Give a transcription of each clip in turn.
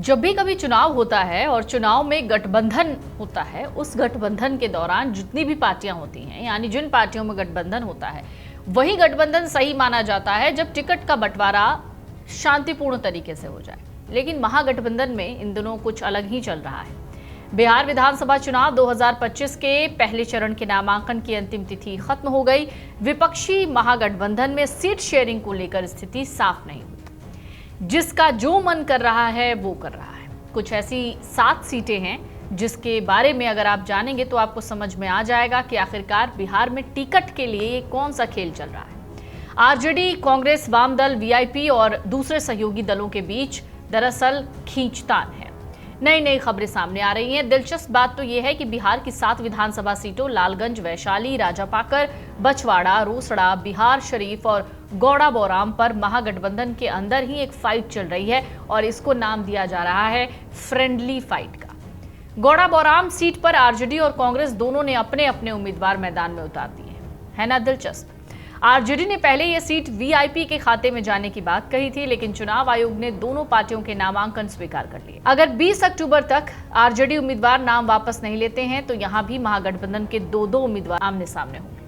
जब भी कभी चुनाव होता है और चुनाव में गठबंधन होता है, उस गठबंधन के दौरान जितनी भी पार्टियां होती हैं, यानी जिन पार्टियों में गठबंधन होता है, वही गठबंधन सही माना जाता है जब टिकट का बंटवारा शांतिपूर्ण तरीके से हो जाए। लेकिन महागठबंधन में इन दिनों कुछ अलग ही चल रहा है। बिहार विधानसभा चुनाव 2025 के पहले चरण के नामांकन की अंतिम तिथि खत्म हो गई। विपक्षी महागठबंधन में सीट शेयरिंग को लेकर स्थिति साफ नहीं हुई। जिसका जो मन कर रहा है वो कर रहा है। कुछ ऐसी 7 सीटें हैं जिसके बारे में अगर आप जानेंगे तो आपको समझ में आ जाएगा कि आखिरकार बिहार में टिकट के लिए कौन सा खेल चल रहा है। आरजेडी, कांग्रेस, वाम दल, वीआईपी और दूसरे सहयोगी दलों के बीच दरअसल खींचतान है। नई नई खबरें सामने आ रही हैं। दिलचस्प बात तो यह है कि बिहार की 7 विधानसभा सीटों लालगंज, वैशाली, राजापाकर, बछवाड़ा, रोसड़ा, बिहार शरीफ और गौड़ा बौराम पर महागठबंधन के अंदर ही एक फाइट चल रही है और इसको नाम दिया जा रहा है फ्रेंडली फाइट का। गौड़ा बौराम सीट पर आरजेडी और कांग्रेस दोनों ने अपने अपने उम्मीदवार मैदान में उतार दिए है ना दिलचस्प। आरजेडी ने पहले यह सीट वीआईपी के खाते में जाने की बात कही थी, लेकिन चुनाव आयोग ने दोनों पार्टियों के नामांकन स्वीकार कर लिए। अगर 20 अक्टूबर तक आरजेडी उम्मीदवार नाम वापस नहीं लेते हैं तो यहां भी महागठबंधन के दो उम्मीदवार आमने सामने होंगे।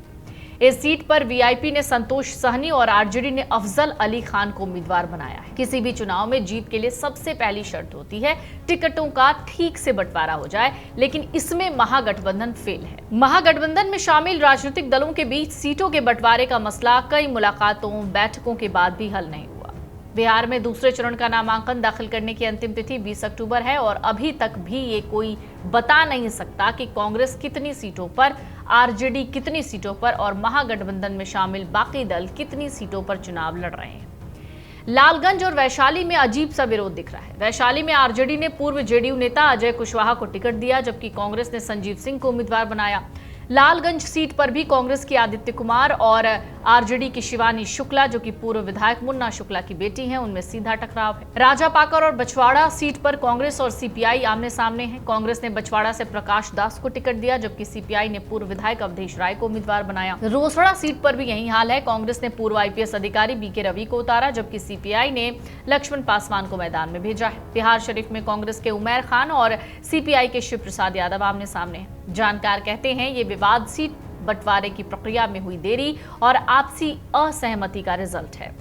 इस सीट पर वीआईपी ने संतोष सहनी और आरजेडी ने अफजल अली खान को उम्मीदवार बनाया है। किसी भी चुनाव में जीत के लिए सबसे पहली शर्त होती है टिकटों का ठीक से बंटवारा हो जाए, लेकिन इसमें महागठबंधन फेल है। महागठबंधन में शामिल राजनीतिक दलों के बीच सीटों के बंटवारे का मसला कई मुलाकातों, बैठकों के बाद भी हल नहीं हुआ। बिहार में दूसरे चरण का नामांकन दाखिल करने की अंतिम तिथि 20 अक्टूबर है और अभी तक भी ये कोई बता नहीं सकता कि कांग्रेस कितनी सीटों पर, आरजेडी कितनी सीटों पर और महागठबंधन में शामिल बाकी दल कितनी सीटों पर चुनाव लड़ रहे हैं। लालगंज और वैशाली में अजीब सा विरोध दिख रहा है। वैशाली में आरजेडी ने पूर्व जेडीयू नेता अजय कुशवाहा को टिकट दिया, जबकि कांग्रेस ने संजीव सिंह को उम्मीदवार बनाया। लालगंज सीट पर भी कांग्रेस की आदित्य कुमार और आरजेडी की शिवानी शुक्ला, जो कि पूर्व विधायक मुन्ना शुक्ला की बेटी हैं, उनमें सीधा टकराव है। राजापाकर और बछवाड़ा सीट पर कांग्रेस और सीपीआई आमने सामने हैं। कांग्रेस ने बछवाड़ा से प्रकाश दास को टिकट दिया, जबकि सीपीआई ने पूर्व विधायक अवधेश राय को उम्मीदवार बनाया। रोसड़ा सीट पर भी यही हाल है। कांग्रेस ने पूर्व आईपीएस अधिकारी बीके रवि को उतारा, जबकि सीपीआई ने लक्ष्मण पासवान को मैदान में भेजा है। बिहार शरीफ में कांग्रेस के उमैर खान और सीपीआई के शिव प्रसाद यादव आमने सामने हैं। जानकार कहते हैं ये विवाद सीट बंटवारे की प्रक्रिया में हुई देरी और आपसी असहमति का रिजल्ट है।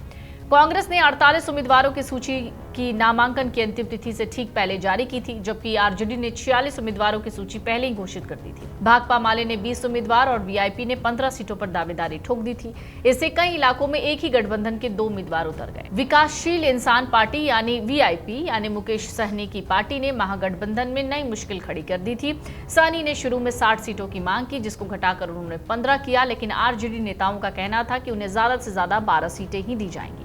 कांग्रेस ने 48 उम्मीदवारों की सूची की नामांकन की अंतिम तिथि से ठीक पहले जारी की थी, जबकि आरजेडी ने 46 उम्मीदवारों की सूची पहले ही घोषित कर दी थी। भाकपा माले ने 20 उम्मीदवार और वीआईपी ने 15 सीटों पर दावेदारी ठोक दी थी। इससे कई इलाकों में एक ही गठबंधन के 2 उम्मीदवार उतर गए। विकासशील इंसान पार्टी यानी वीआईपी यानी मुकेश सहनी की पार्टी ने महागठबंधन में नई मुश्किल खड़ी कर दी थी। सहनी ने शुरू में 60 सीटों की मांग की, जिसको घटाकर उन्होंने 15 किया, लेकिन आरजेडी नेताओं का कहना था कि उन्हें ज्यादा से ज्यादा 12 सीटें ही दी जाएंगी।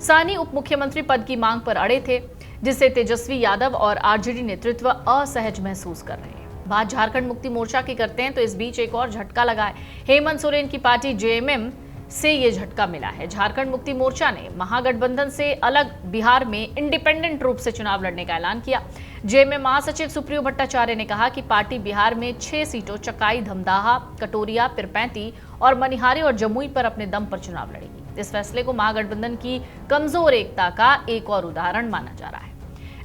सहनी उप मुख्यमंत्री पद की मांग पर अड़े थे, जिससे तेजस्वी यादव और आरजेडी नेतृत्व असहज महसूस कर रहे हैं। बात झारखंड मुक्ति मोर्चा की करते हैं तो इस बीच एक और झटका लगा है। हेमंत सोरेन की पार्टी जेएमएम से ये झटका मिला है। झारखंड मुक्ति मोर्चा ने महागठबंधन से अलग बिहार में इंडिपेंडेंट रूप से चुनाव लड़ने का ऐलान किया। जेएमएम महासचिव सुप्रियो भट्टाचार्य ने कहा कि पार्टी बिहार में 6 सीटों चकाई, धमदाहा, कटोरिया, पिरपैंती और मनिहारी और जमुई पर अपने दम पर चुनाव लड़ेगी। इस फैसले को महागठबंधन की कमजोर एकता का एक और उदाहरण माना जा रहा है।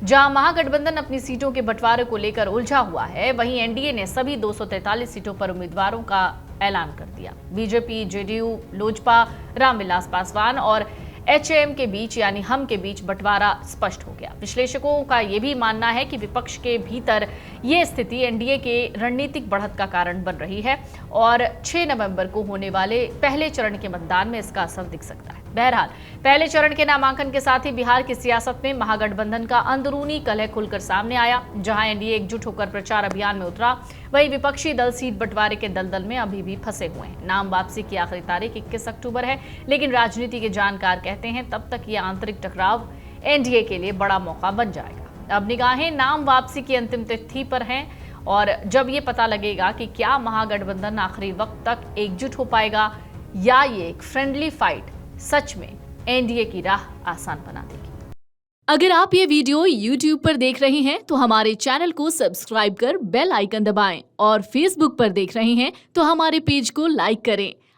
जहां महागठबंधन अपनी सीटों के बंटवारे को लेकर उलझा हुआ है, वहीं एनडीए ने सभी 243 सीटों पर उम्मीदवारों का ऐलान कर दिया। बीजेपी, जेडीयू, लोजपा, रामविलास पासवान और एचएम के बीच यानी हम के बीच बंटवारा स्पष्ट हो गया। विश्लेषकों का यह भी मानना है कि विपक्ष के भीतर यह स्थिति एनडीए के रणनीतिक बढ़त का कारण बन रही है और 6 नवंबर को होने वाले पहले चरण के मतदान में इसका असर दिख सकता है। बहरहाल, पहले चरण के नामांकन के साथ ही बिहार की सियासत में महागठबंधन का अंदरूनी कलह खुलकर सामने आया। जहां एनडीए एकजुट होकर प्रचार अभियान में उतरा, वहीं विपक्षी दल सीट बंटवारे के दलदल में अभी भी फंसे हुए हैं। नाम वापसी की आखिरी तारीख 21 अक्टूबर है, लेकिन राजनीति के जानकार कहते हैं तब तक ये आंतरिक टकराव एनडीए के लिए बड़ा मौका बन जाएगा। अब निगाहें नाम वापसी की अंतिम तिथि पर हैं और जब ये पता लगेगा कि क्या महागठबंधन आखिरी वक्त तक एकजुट हो पाएगा या ये एक फ्रेंडली फाइट सच में एनडीए की राह आसान बना देगी। अगर आप ये वीडियो YouTube पर देख रहे हैं तो हमारे चैनल को सब्सक्राइब कर बेल आइकन दबाएं और Facebook पर देख रहे हैं तो हमारे पेज को लाइक करें।